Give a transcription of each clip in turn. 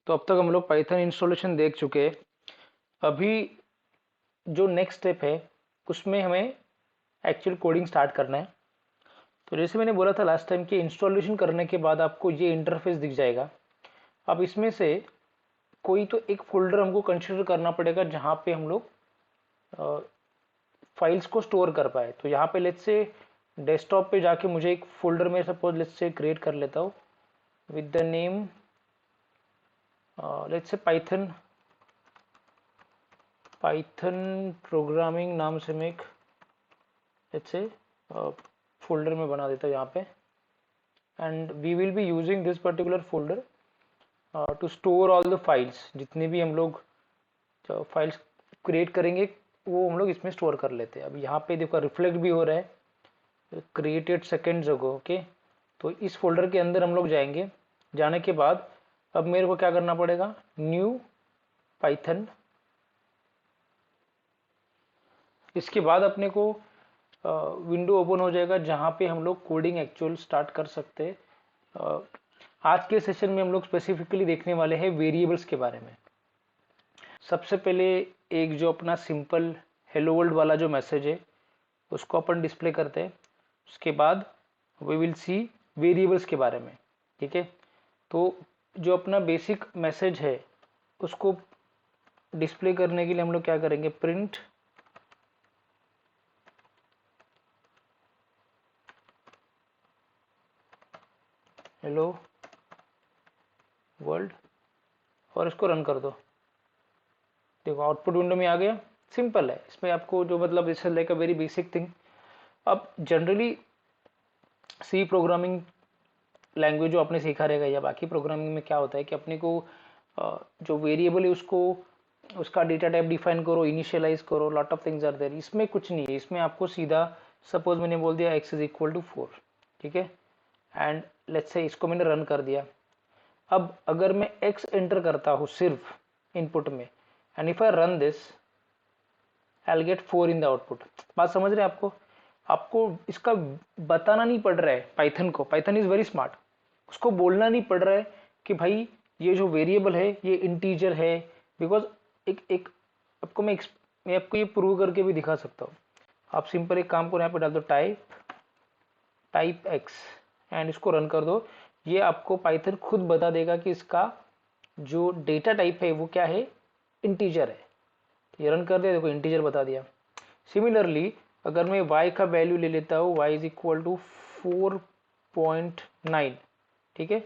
तो अब तक हम लोग पाइथन इंस्टॉलेशन देख चुके हैं। अभी जो नेक्स्ट स्टेप है उसमें हमें एक्चुअल कोडिंग स्टार्ट करना है। तो जैसे मैंने बोला था लास्ट टाइम कि इंस्टॉलेशन करने के बाद आपको ये इंटरफेस दिख जाएगा। अब इसमें से कोई तो एक फोल्डर हमको कंसिडर करना पड़ेगा जहाँ पे हम लोग फाइल्स को स्टोर कर पाए। तो यहाँ पे लेट्स से डेस्कटॉप पे जाके मुझे एक फोल्डर में सपोज लेट्स से क्रिएट कर लेता हूँ with the name let's say Python programming नाम से मैं एक लेट्स से फोल्डर में बना देता हूँ यहाँ पे। And we will be using this particular folder to store all the files. जितने भी हम लोग फाइल्स क्रिएट करेंगे वो हम लोग इसमें स्टोर कर लेते हैं। अब यहाँ पे देखो रिफ्लेक्ट भी हो रहा है क्रिएटेड सेकेंड्स अगो। ओके, तो इस फोल्डर के अंदर हम लोग जाएंगे। जाने के बाद अब मेरे को क्या करना पड़ेगा, न्यू पाइथन। इसके बाद अपने को विंडो ओपन हो जाएगा जहाँ पे हम लोग कोडिंग एक्चुअल स्टार्ट कर सकते हैं। आज के सेशन में हम लोग स्पेसिफिकली देखने वाले हैं वेरिएबल्स के बारे में। सबसे पहले एक जो अपना सिंपल हेलो वर्ल्ड वाला जो मैसेज है उसको अपन डिस्प्ले करते हैं। उसके बाद वी विल सी वेरिएबल्स के बारे में। ठीक है, तो जो अपना बेसिक मैसेज है उसको डिस्प्ले करने के लिए हम लोग क्या करेंगे, प्रिंट हेलो वर्ल्ड और इसको रन कर दो। देखो आउटपुट विंडो में आ गया। सिंपल है, इसमें आपको जो मतलब this is like a very basic thing. अब जनरली सी प्रोग्रामिंग लैंग्वेज जो आपने सीखा रहेगा या बाकी प्रोग्रामिंग में क्या होता है कि अपने को जो वेरिएबल है उसको उसका डेटा टाइप डिफाइन करो, इनिशियलाइज करो, lot of things are there. इसमें कुछ नहीं है, इसमें आपको सीधा सपोज मैंने बोल दिया x इज इक्वल टू 4। ठीक है, एंड लेट्स से इसको मैंने रन कर दिया। अब अगर मैं x एंटर करता हूँ सिर्फ इनपुट में and if I run this I will get 4 in the output. बात समझ रहे हैं आपको? आपको इसका बताना नहीं पड़ रहा है पाइथन को। Python is very smart. उसको बोलना नहीं पड़ रहा है कि भाई ये जो वेरिएबल है ये इंटीजर है। बिकॉज एक एक आपको मैं आपको ये प्रूव करके भी दिखा सकता हूँ। आप सिंपल एक काम को यहाँ पे डाल दो, टाइप एक्स एंड इसको रन कर दो। ये आपको पाइथन खुद बता देगा कि इसका जो डेटा टाइप है वो क्या है, इंटीजर है। ये रन कर दिया, देखो इंटीजर बता दिया। सिमिलरली अगर मैं y का वैल्यू ले लेता हूँ, y इज इक्वल टू 4.9। ठीक है,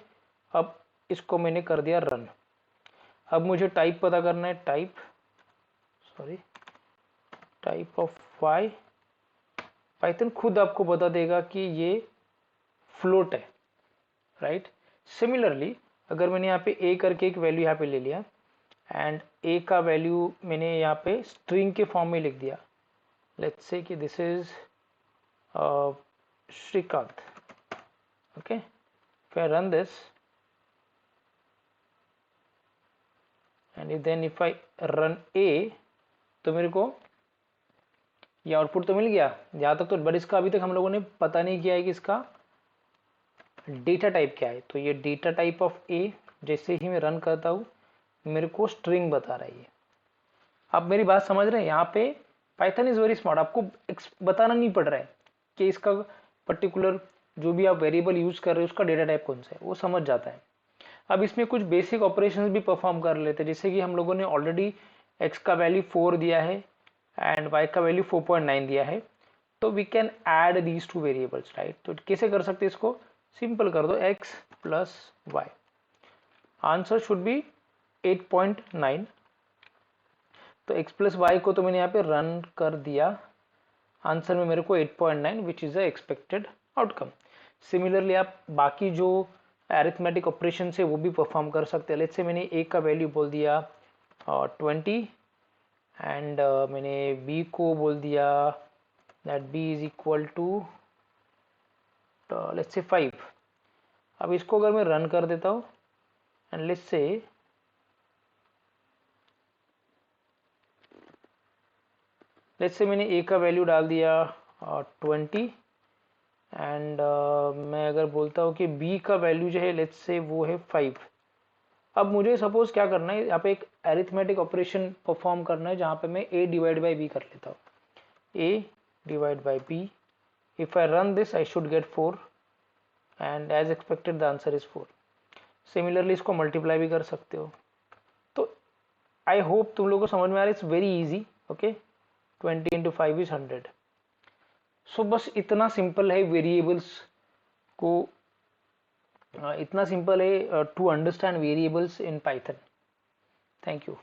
अब इसको मैंने कर दिया रन। अब मुझे टाइप पता करना है, टाइप ऑफ y। पाइथन खुद आपको बता देगा कि ये फ्लोट है, राइट। सिमिलरली अगर मैंने यहाँ पे a करके एक वैल्यू यहाँ पे ले लिया एंड a का वैल्यू मैंने यहाँ पे स्ट्रिंग के फॉर्म में लिख दिया। लेट्स से कि this is Shrikant. Okay, if I run this and then if I run a तो मेरे को ये आउटपुट तो मिल गया यहाँ तक। तो बट इसका अभी तक हम लोगों ने पता नहीं किया है कि इसका डेटा टाइप क्या है। तो ये डेटा टाइप ऑफ a जैसे ही मैं रन करता हूँ मेरे को स्ट्रिंग बता रहा है। आप मेरी बात समझ रहे हैं? यहाँ पे पाइथन इज वेरी स्मार्ट। आपको बताना नहीं पड़ रहा है कि इसका पर्टिकुलर जो भी आप वेरिएबल यूज कर रहे हो उसका डेटा टाइप कौन सा है, वो समझ जाता है। अब इसमें कुछ बेसिक ऑपरेशंस भी परफॉर्म कर लेते हैं। जैसे कि हम लोगों ने ऑलरेडी x का वैल्यू 4 दिया है एंड y का वैल्यू 4.9 दिया है, तो we can add these two variables, right. तो कैसे कर सकते हैं इसको, सिंपल कर दो x plus Y. Answer should be 8.9। तो x प्लस वाई को तो मैंने यहाँ पे रन कर दिया। आंसर में मेरे को 8.9 which is the expected outcome. Similarly आप बाकी जो अरिथमेटिक ऑपरेशन है वो भी परफॉर्म कर सकते हैं। लेट्स से मैंने a का वैल्यू बोल दिया 20 एंड मैंने b को बोल दिया that b is equal to let's say 5। अब इसको अगर मैं रन कर देता हूँ एंड लेट्स से मैंने a का वैल्यू डाल दिया 20 एंड मैं अगर बोलता हूँ कि b का वैल्यू जो है लेट्स से वो है 5। अब मुझे सपोज क्या करना है, यहाँ पे एक एरिथमेटिक ऑपरेशन परफॉर्म करना है जहाँ पे मैं a डिवाइड बाई b कर लेता हूँ। a divide by b, if I run this I should get 4 and as expected the answer is 4। Similarly इसको मल्टीप्लाई भी कर सकते हो। तो आई होप तुम लोगों को समझ में आ रहा है, it's very easy. Okay, 20 into 5 is 100। So बस इतना सिंपल है वेरिएबल्स को, इतना सिंपल है to understand variables in Python. Thank you.